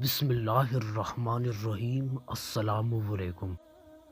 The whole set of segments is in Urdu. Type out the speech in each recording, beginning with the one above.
بسم اللہ الرحمن الرحیم۔ السلام علیکم۔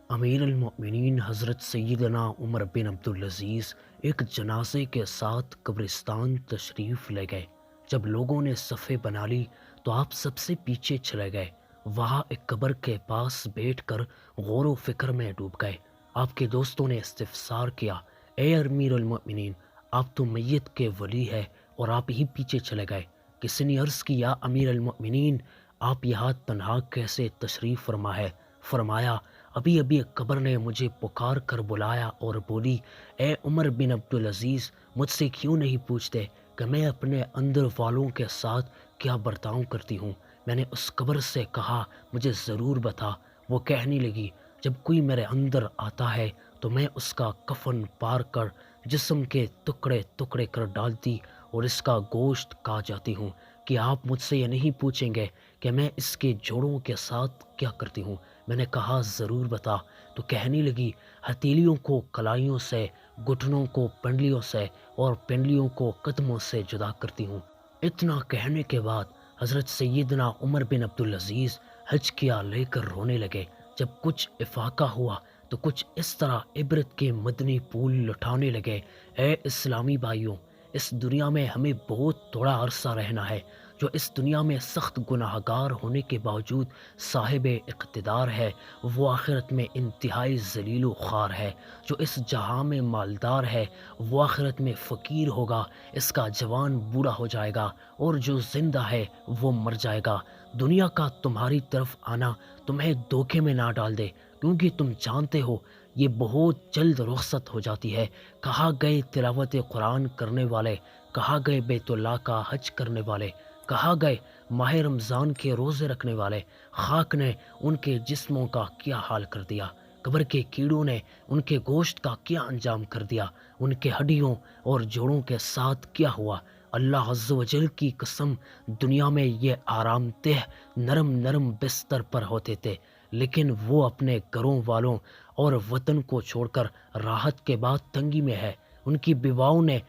امیر المؤمنین حضرت سیدنا عمر بن عبدالعزیز ایک جنازے کے ساتھ قبرستان تشریف لے گئے۔ جب لوگوں نے صفیں بنا لی تو آپ سب سے پیچھے چلے گئے۔ وہاں ایک قبر کے پاس بیٹھ کر غور و فکر میں ڈوب گئے۔ آپ کے دوستوں نے استفسار کیا، اے امیر المؤمنین، آپ تو میت کے ولی ہے اور آپ ہی پیچھے چلے گئے۔ کسی نے عرض کیا، امیر المؤمنین، آپ یہاں تنہا کیسے تشریف فرما ہے؟ فرمایا، ابھی ابھی قبر نے مجھے پکار کر بلایا اور بولی، اے عمر بن عبدالعزیز، مجھ سے کیوں نہیں پوچھتے کہ میں اپنے اندر والوں کے ساتھ کیا برتاؤ کرتی ہوں؟ میں نے اس قبر سے کہا، مجھے ضرور بتا۔ وہ کہنے لگی، جب کوئی میرے اندر آتا ہے تو میں اس کا کفن پار کر جسم کے ٹکڑے ٹکڑے کر ڈالتی اور اس کا گوشت کھا جاتی ہوں۔ کہ آپ مجھ سے یہ نہیں پوچھیں گے کہ میں اس کے جوڑوں کے ساتھ کیا کرتی ہوں؟ میں نے کہا، ضرور بتا۔ تو کہنے لگی، ہتھیلیوں کو کلائیوں سے، گھٹنوں کو پنڈلیوں سے اور پنڈلیوں کو قدموں سے جدا کرتی ہوں۔ اتنا کہنے کے بعد حضرت سیدنا عمر بن عبدالعزیز ہچکیاں لے کر رونے لگے۔ جب کچھ افاقہ ہوا تو کچھ اس طرح عبرت کے مدنی پھول لٹانے لگے، اے اسلامی بھائیوں، اس دنیا میں ہمیں بہت تھوڑا عرصہ رہنا ہے۔ جو اس دنیا میں سخت گناہ گار ہونے کے باوجود صاحب اقتدار ہے، وہ آخرت میں انتہائی ذلیل و خوار ہے۔ جو اس جہاں میں مالدار ہے، وہ آخرت میں فقیر ہوگا۔ اس کا جوان بوڑھا ہو جائے گا اور جو زندہ ہے وہ مر جائے گا۔ دنیا کا تمہاری طرف آنا تمہیں دھوکے میں نہ ڈال دے، کیونکہ تم جانتے ہو یہ بہت جلد رخصت ہو جاتی ہے۔ کہا گئے تلاوت قرآن کرنے والے، کہا گئے بیت اللہ کا حج کرنے والے، کہا گئے ماہ رمضان کے روزے رکھنے والے، خاک نے ان کے جسموں کا کیا حال کر دیا، قبر کے کیڑوں نے ان کے گوشت کا کیا انجام کر دیا، ان کے ہڈیوں اور جوڑوں کے ساتھ کیا ہوا۔ اللہ عز و جل کی قسم، دنیا میں یہ آرام دہ نرم نرم بستر پر ہوتے تھے، لیکن وہ اپنے گھروں والوں اور وطن کو چھوڑ کر راحت کے بعد تنگی میں ہے۔ ان کی بیواؤں نے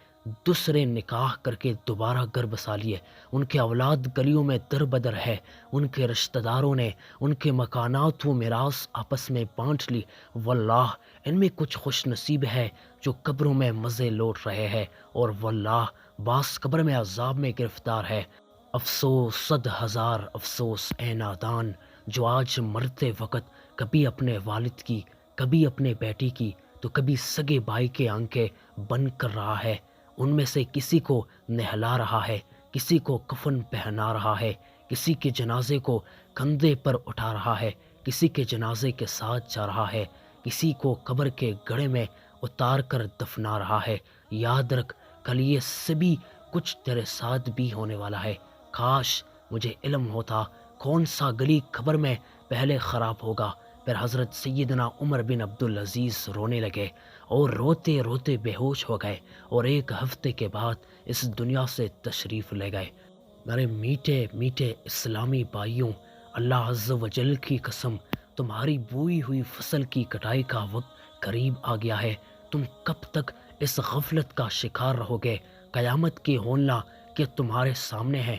دوسرے نکاح کر کے دوبارہ گھر بسا لیے، ان کے اولاد گلیوں میں در بدر ہے، ان کے رشتہ داروں نے ان کے مکانات و میراث آپس میں بانٹ لی۔ واللہ ان میں کچھ خوش نصیب ہے جو قبروں میں مزے لوٹ رہے ہیں، اور واللہ بعض قبر میں عذاب میں گرفتار ہے۔ افسوس، 100,000 افسوس اے نادان، جو آج مرتے وقت کبھی اپنے والد کی، کبھی اپنے بیٹی کی تو کبھی سگے بھائی کے آنکھیں بند کر رہا ہے۔ ان میں سے کسی کو نہلا رہا ہے، کسی کو کفن پہنا رہا ہے، کسی کے جنازے کو کندھے پر اٹھا رہا ہے، کسی کے جنازے کے ساتھ جا رہا ہے، کسی کو قبر کے گڑھے میں اتار کر دفنا رہا ہے۔ یاد رکھ، کل یہ سبھی کچھ تیرے ساتھ بھی ہونے والا ہے۔ کاش مجھے علم ہوتا کون سا گلی قبر میں پہلے خراب ہوگا۔ پھر حضرت سیدنا عمر بن عبدالعزیز رونے لگے اور روتے روتے بے ہوش ہو گئے، اور ایک ہفتے کے بعد اس دنیا سے تشریف لے گئے۔ میرے میٹھے میٹھے اسلامی بھائیوں، اللہ عز و جل کی قسم، تمہاری بوئی ہوئی فصل کی کٹائی کا وقت قریب آ گیا ہے۔ تم کب تک اس غفلت کا شکار رہو گے؟ قیامت کی ہولنا کہ تمہارے سامنے ہے،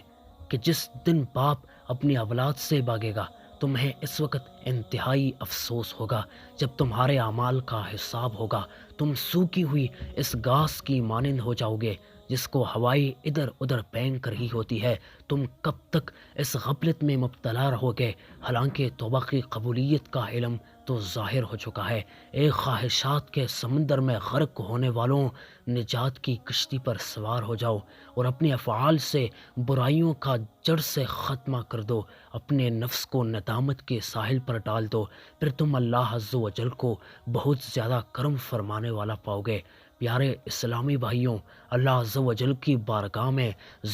کہ جس دن باپ اپنی اولاد سے بھاگے گا، تمہیں اس وقت انتہائی افسوس ہوگا جب تمہارے اعمال کا حساب ہوگا۔ تم سوکھی ہوئی اس گھاس کی مانند ہو جاؤ گے جس کو ہوائیں ادھر ادھر پھینک رہی ہوتی ہے۔ تم کب تک اس غفلت میں مبتلا رہو گے؟ حالانکہ توبہ کی قبولیت کا علم تو ظاہر ہو چکا ہے۔ اے خواہشات کے سمندر میں غرق ہونے والوں، نجات کی کشتی پر سوار ہو جاؤ اور اپنے افعال سے برائیوں کا جڑ سے خاتمہ کر دو۔ اپنے نفس کو ندامت کے ساحل پر ڈال دو، پھر تم اللہ عز و جل کو بہت زیادہ کرم فرمانے والا پاؤ گے۔ پیارے اسلامی بھائیوں، اللہ عز و جل کی بارگاہ میں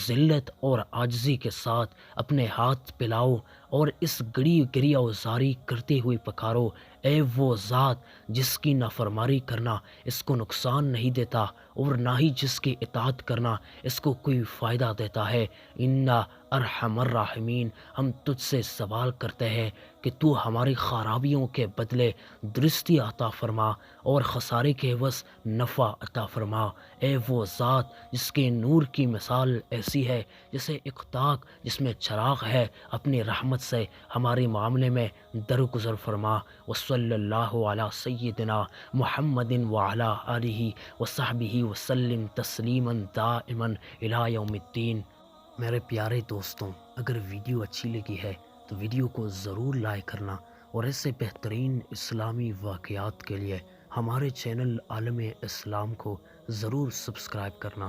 ذلت اور عاجزی کے ساتھ اپنے ہاتھ پھیلاؤ اور اس گڑی گریہ وزاری کرتے ہوئے پکارو، اے وہ ذات جس کی نافرمانی کرنا اس کو نقصان نہیں دیتا اور نہ ہی جس کی اطاعت کرنا اس کو کوئی فائدہ دیتا ہے، انا ارحم الراحمین، ہم تجھ سے سوال کرتے ہیں کہ تو ہماری خرابیوں کے بدلے درستی عطا فرما اور خسارے کے عوض نفع عطا فرما۔ اے وہ ذات جس کے نور کی مثال ایسی ہے جیسے ایک طاق جس میں چراغ ہے، اپنی رحمت سے ہمارے معاملے میں درگزر فرما۔ وصلی اللہ علی سیدنا محمد وعلی آلہ وصحبہ وسلم تسلیما دائما الی یوم الدین۔ میرے پیارے دوستوں، اگر ویڈیو اچھی لگی ہے تو ویڈیو کو ضرور لائک کرنا اور ایسے بہترین اسلامی واقعات کے لیے ہمارے چینل عالم اسلام کو ضرور سبسکرائب کرنا۔